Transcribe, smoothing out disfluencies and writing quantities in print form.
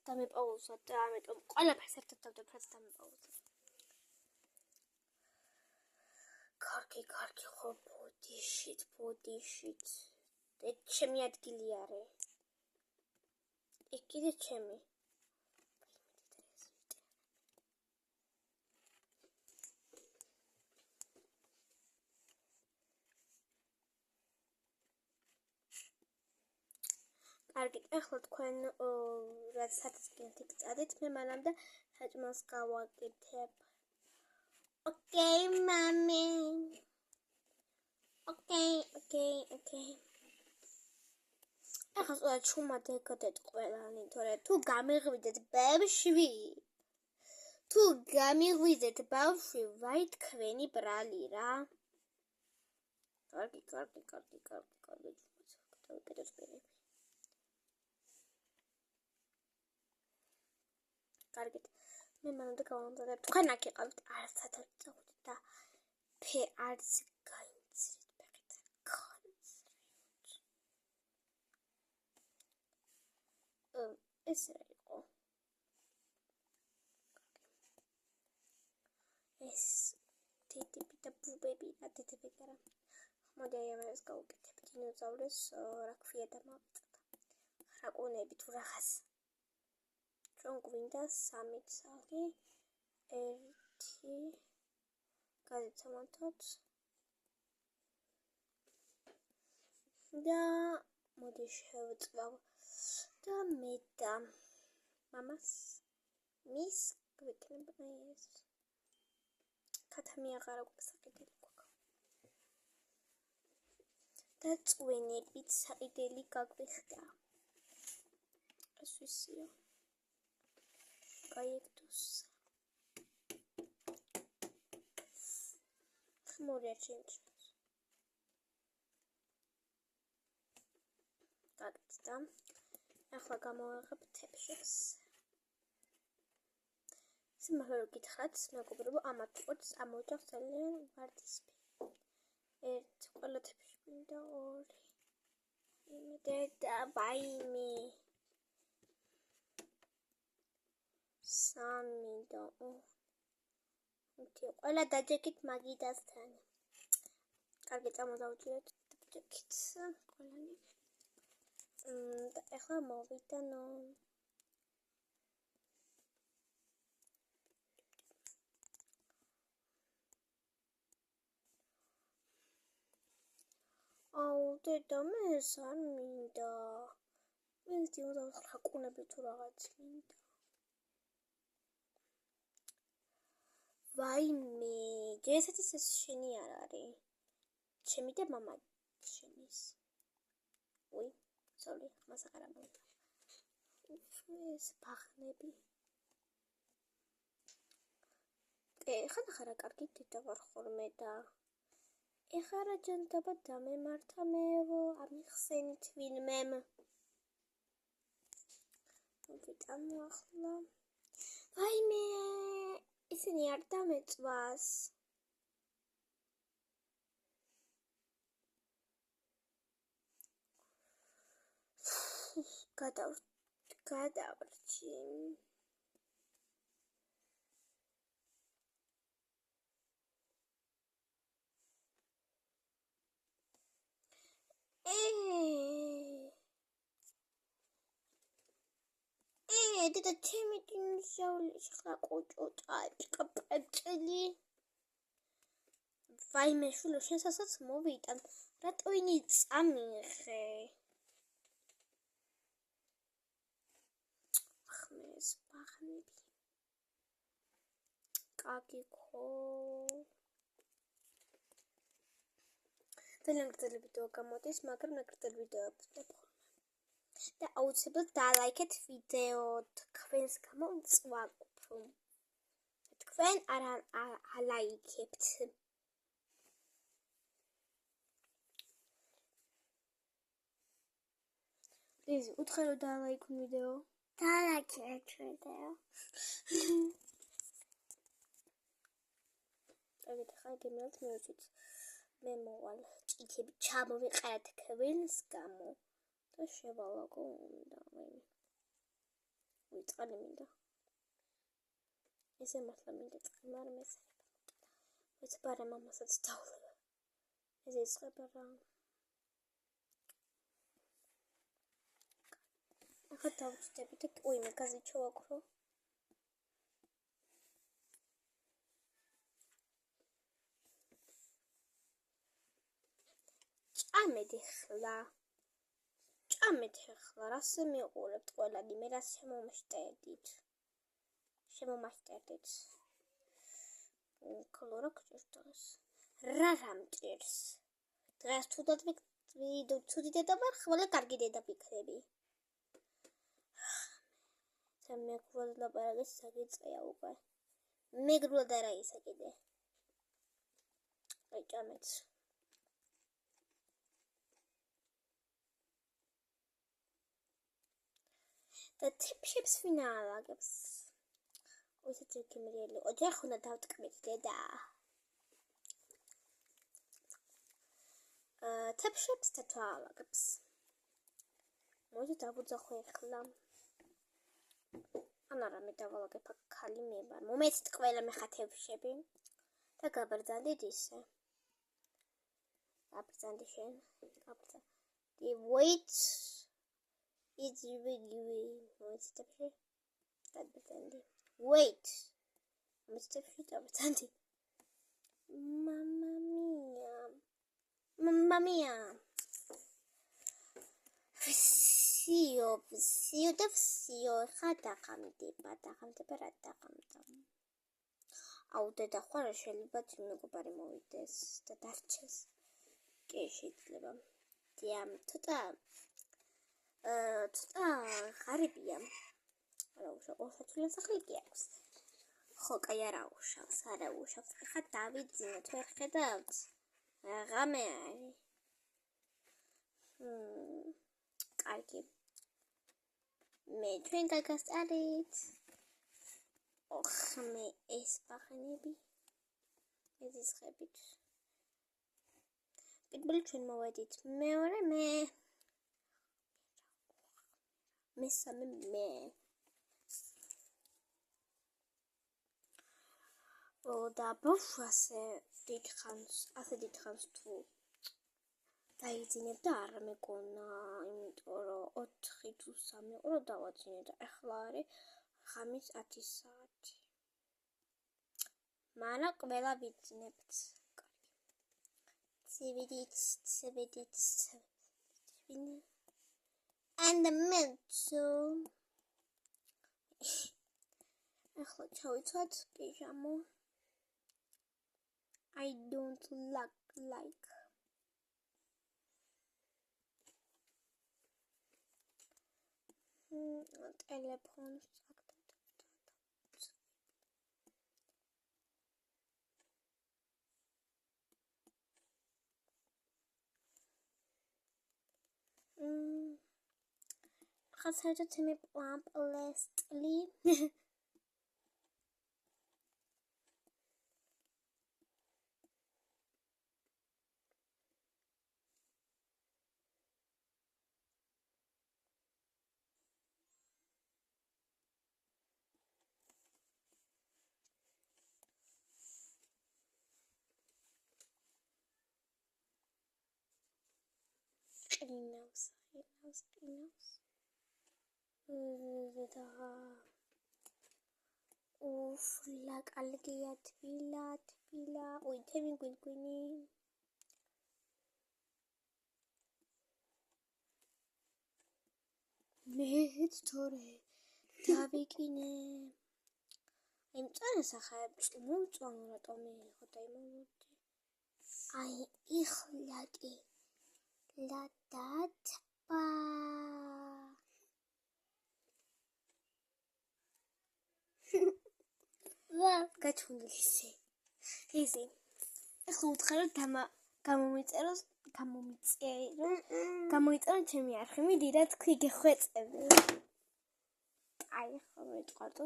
დამეპაუზა და ამიტომ ყველაფერს ერთად დავდებ, რაც დამეპაუზა. კარგი, ხო, ბოდიშით. ეგ ჩემი ადგილი არის. ეგ კიდე ჩემი. კარგი, ახლა თქვენ რაც სათქმელით წადით, მე მანამდე საჭმელს გავაკეთებ. ოკეი, მამი. ოკეი. ახლა ჩუმად ეკოდეთ ყველანი, თორე თუ გამიღვიდეთ ბავშვი, ვაი თქვენი ბრალი რა. კარგი. კარგით, მე მანამდე გავამზადებ. თქვენ აქ იყავით, არცად არ წავიდეთ და არც გაინცრით ფეხით. ეს რა იყო? ეს დედები და ბუბები რა დედები არა. მოდი ამას გავუკეთებ. დინოზავრებს რა ქვია და მოვიწოთ. რაკუნები თუ რაღაც. ჩვენ გვინდა 3 ცალი, 1 გადაცამართოთ და მოდი შევწვავ და მე და მამას მის გვექნება ეს ქათამი აღარა გვსაყიდელი გვაქვს და წვენებით საყიდელი გაგვიხდა ეს ისია გაიგდოს ხმურია ჩენჩს გაგწდა ახლა გამოვაღებ თეფშებს სიმართლე გითხრათ მეგობრებო ამათ ყურს ამოჭავს ძალიან ვარდისფერი ერთ ყველა თეფში მინდა 2 იმედე და ბაიმი 3 და 5 ყველა დაჯექით მაგიდასთან კარგი წამოდავჭირეთ დაჯექით ყველანი და ახლა მოვიდანო აუ დედა მე არ მინდა მე დიოდა ხაკუნები თუ რაღაც მინდა ვაიმე ჯესეთი ეს შენი არ არის ჩემი და მამა შენის ой sorry მასახარა მოვიდა ეს ბახნები ხარ კარგი დედა ვარ ხოლმე და ეხლა რა ჯანდაბა დამემართა მეო ამიხსენით ვინმემ ვიტანო ახლა ვაიმე ისინი არ დამეწვას გადავრჩი დედა ჩემი დინოზავრი ხლა კოჭოტა პაპაწელი ვაიმე შულო შესასაც მოვიტან რატო ინი წამიხე ხმეს ბახნები კაკი ხო ძალიან გრძელი ვიდეო გამოდის მაგრამ გრძელი ვიდეოებს ვდებ და აუცილებლად დალაიქეთ ვიდეო თქვენს გამო მწვავ თქვენ არ ალაიქებთ პლიზ უთხრა რომ დალაიქონ ვიდეო დალაიქეთ ვიდეო ეგეთ ხარ გემელთ მეუჩით მე მოვალ ჭიქები ჩამოვიყარეთ ქვენს გამო და შევალაგო უნდა ვით წყალი მინდა. ესე მართლა მინდა წყალი, მაგრამ ეს ვიცი პარა მამასაც დავლება. ეს იწყება რა. ახლა დავჭდები და მე გაზი ჩავაქრო. ჭამეთ ახლა. რასე მიყურებთ ყველანი, მე რას შემომაშტერდით. კოლორა გჭირდება. რა მჭირს? დღეს თუდად ცუდი დედა ვარ, ხოლმე კარგი დედა ვიქნები. მე გულად ლაპარაკი საგიწია უკვე. მე გულად არა ისა კიდე. აი ჭამეთ. და ტიპშებს ვინაალაგებს. ოსე ჩეკიმრიელი. ოჯახ უნდა დავტკბეთ დედა. ტიპშებს თვალაგებს. მოდი დავუძახო ახლა. ანარა მე დავალაგებ ხალი მებარ. მომეცით ყველა მეხათებშები და გაბრძანდით ისე. გაბრძანდი შენ. The weight is really მოსტებში დაბრძანდი. Wait. მოსტებში დაბრძანდი. Mamma mia. Всё, ხადახამდება რა დახამდა. აუ დედა ხوارა შეიძლება მეგობარი მოვიდეს და დარჩეს. კი შეიძლება. დიამ ცოტა ღარიბია. არა უშავ, ოხათულა სახლი კი აქვს. ხო, კაი არა უშავს. ხა დავიძინოთ, ვერ ხედავთ? ღამე არის. კარგი. მე ჩვენ გაგასწარით. მე ეს ბახნები ეზისხებით. პირველი ჩვენ მოვედით. მეორე მე. მესამე მე. და ბავშვასე დიდხანს თუ დაიძინებ და არ მეკონა, იმიტომ რომ 4 თუ 3 ყრო დავაძინე და ახლა არის ღამის 10 საათი. მაგრამ ყველა ვიძინებთ. ცივიდით. And the milk too. ახლა ჩავიცვათ პიჟამო. I don't like. Telefons ხასერთ მე პლესტლი. Qinaus. ლაკალგია თბილა. ой, თემი გვინგვინი. მეც თორე დავიკინე. იმ წანს ახლა მომწონო რატომ იყო და იმოდი. აი იხლაკი. ლადათბა. გაჩვენილ ისე. ახლა უთხარო გამოიწერო ჩემი არხი. მიდი რა თქვი გეხვეწები. აი ხო მეტყავთ.